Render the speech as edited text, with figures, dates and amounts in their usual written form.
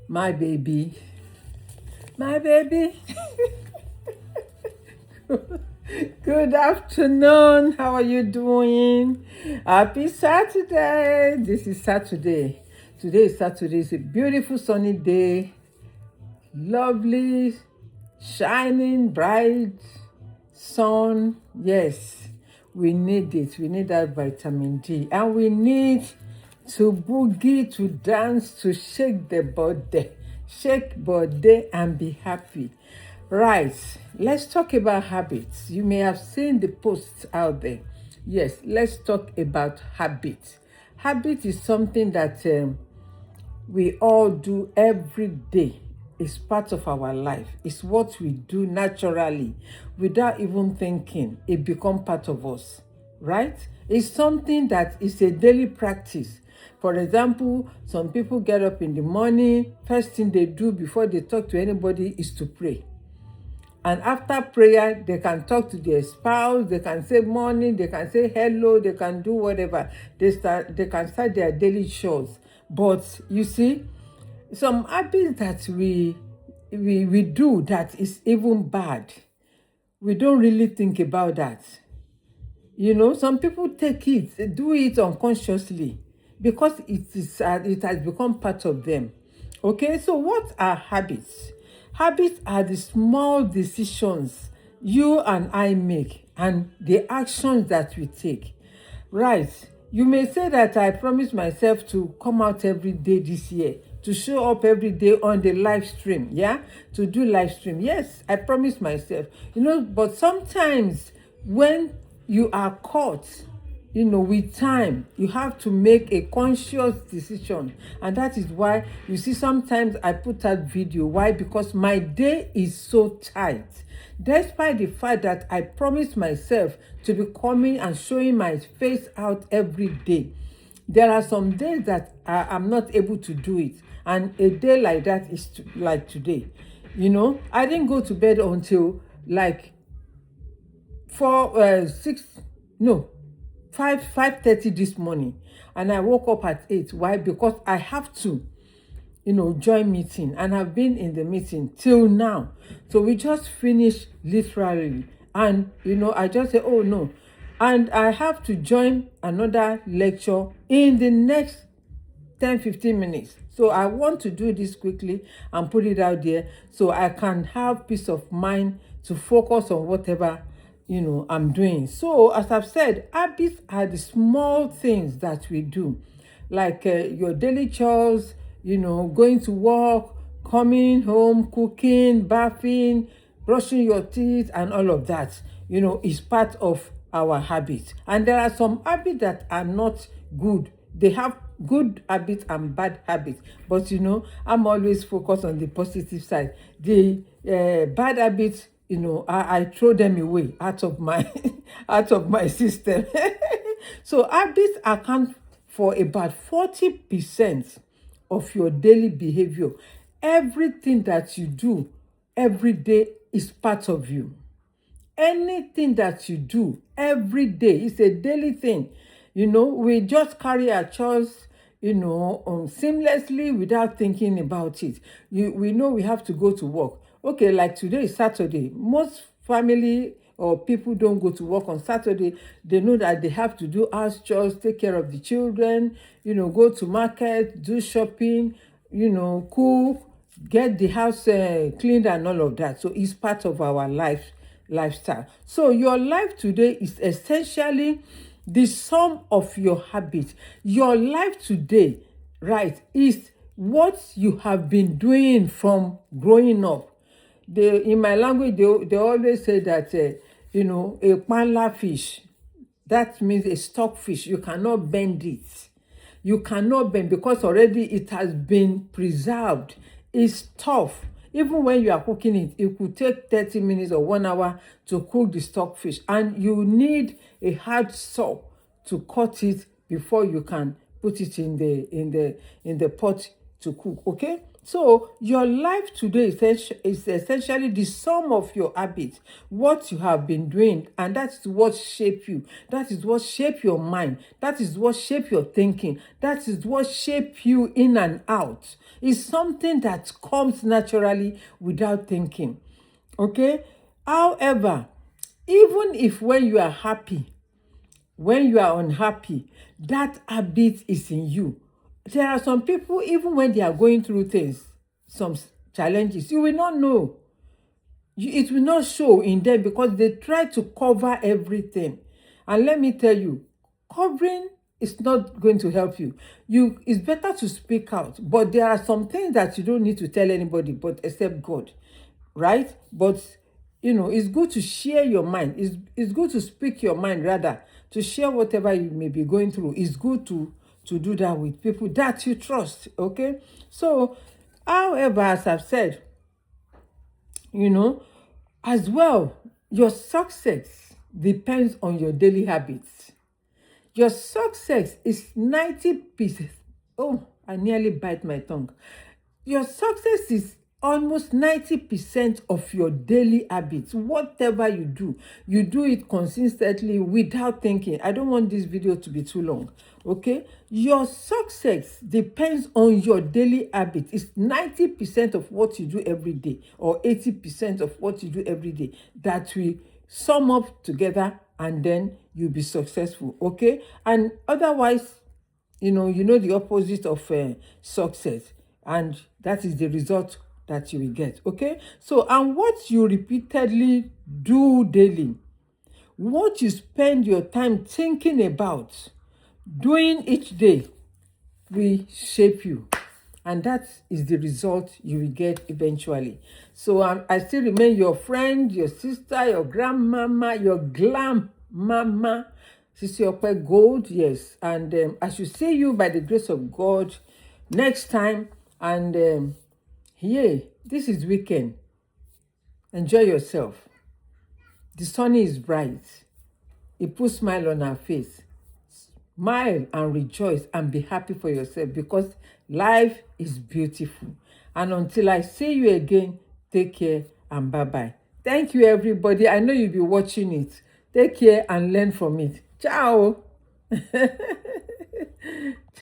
My baby. My baby. Good afternoon. How are you doing? Happy Saturday. This is Saturday. Today is Saturday. It's a beautiful sunny day. Lovely, shining, bright sun. Yes, we need it. We need that vitamin D. And we need to boogie, to dance, to shake the body. Shake body and be happy. Right, let's talk about habits. You may have seen the posts out there. Yes, let's talk about habits. Habit is something that we all do every day. It's part of our life. It's what we do naturally without even thinking. It becomes part of us, right? It's something that is a daily practice. For example, some people get up in the morning, first thing they do before they talk to anybody is to pray. And after prayer, they can talk to their spouse, they can say morning, they can say hello, they can do whatever. They can start their daily chores. But you see, some habits that we do that is even bad. We don't really think about that. You know, some people do it unconsciously because it has become part of them. Okay, so what are habits? Habits are the small decisions you and I make and the actions that we take. Right. You may say that I promise myself to come out every day this year, to show up every day on the live stream, yeah? To do live stream. Yes, I promise myself. You know, but sometimes when you are caught, you know, with time, you have to make a conscious decision. And that is why you see sometimes I put out video. Why? Because my day is so tight. Despite the fact that I promised myself to be coming and showing my face out every day, there are some days that I'm not able to do it. And a day like that is like today. You know, I didn't go to bed until like 5:30 this morning, and I woke up at 8. Why? Because I have to, you know, join meeting, and I've been in the meeting till now. So we just finished literally, and you know, I just say, oh no, and I have to join another lecture in the next 10-15 minutes. So I want to do this quickly and put it out there so I can have peace of mind to focus on whatever, you know, I'm doing. So as I've said, habits are the small things that we do, like your daily chores, you know, going to work, coming home, cooking, bathing, brushing your teeth, and all of that, you know, is part of our habits. And there are some habits that are not good. They have good habits and bad habits, but you know, I'm always focused on the positive side. The bad habits, you know, I throw them away out of my out of my system. So habits account for about 40% of your daily behavior. Everything that you do every day is part of you. Anything that you do every day is a daily thing. You know, we just carry our chores, you know, seamlessly without thinking about it. We know we have to go to work. Okay, like today is Saturday. Most family or people don't go to work on Saturday. They know that they have to do house chores, take care of the children, you know, go to market, do shopping, you know, cook, get the house cleaned and all of that. So it's part of our lifestyle. So your life today is essentially the sum of your habits. Your life today, right, is what you have been doing from growing up. In my language, they always say that, you know, a panla fish, that means a stockfish, you cannot bend it. You cannot bend because already it has been preserved. It's tough. Even when you are cooking it, it could take 30 minutes or 1 hour to cook the stockfish, and you need a hard saw to cut it before you can put it in the pot to cook. Okay, So your life today is essentially the sum of your habits, what you have been doing, and that is what shape you. That is what shape your mind. That is what shape your thinking. That is what shape you in and out. It's something that comes naturally without thinking. Okay? However, even if when you are happy, when you are unhappy, that habit is in you. There are some people, even when they are going through things, some challenges, you will not know. It will not show in them because they try to cover everything. And let me tell you, covering is not going to help you. It's better to speak out, but there are some things that you don't need to tell anybody but except God, right? But it's good to share your mind. It's good to speak your mind, rather to share whatever you may be going through. It's good to do that with people that you trust. Okay, so however, as I've said, you know, as well, your success depends on your daily habits. Your success is 90%. Oh, I nearly bite my tongue. Your success is almost 90% of your daily habits. Whatever you do it consistently without thinking. I don't want this video to be too long. Okay? Your success depends on your daily habits. It's 90% of what you do every day, or 80% of what you do every day, that we sum up together, and then you'll be successful. Okay? And otherwise, the opposite of success, and that is the result that you will get. Okay, so and what you repeatedly do daily, what you spend your time thinking about doing each day, will shape you, and that is the result you will get eventually. So I still remain your friend, your sister, your grandmama, your glam mama, Sisi Ope Gold. Yes, and I should see you by the grace of God next time. And this is weekend. Enjoy yourself. The sun is bright. It puts smile on our face. Smile and rejoice and be happy for yourself, because life is beautiful. And until I see you again, take care and bye-bye. Thank you, everybody. I know you'll be watching it. Take care and learn from it. Ciao.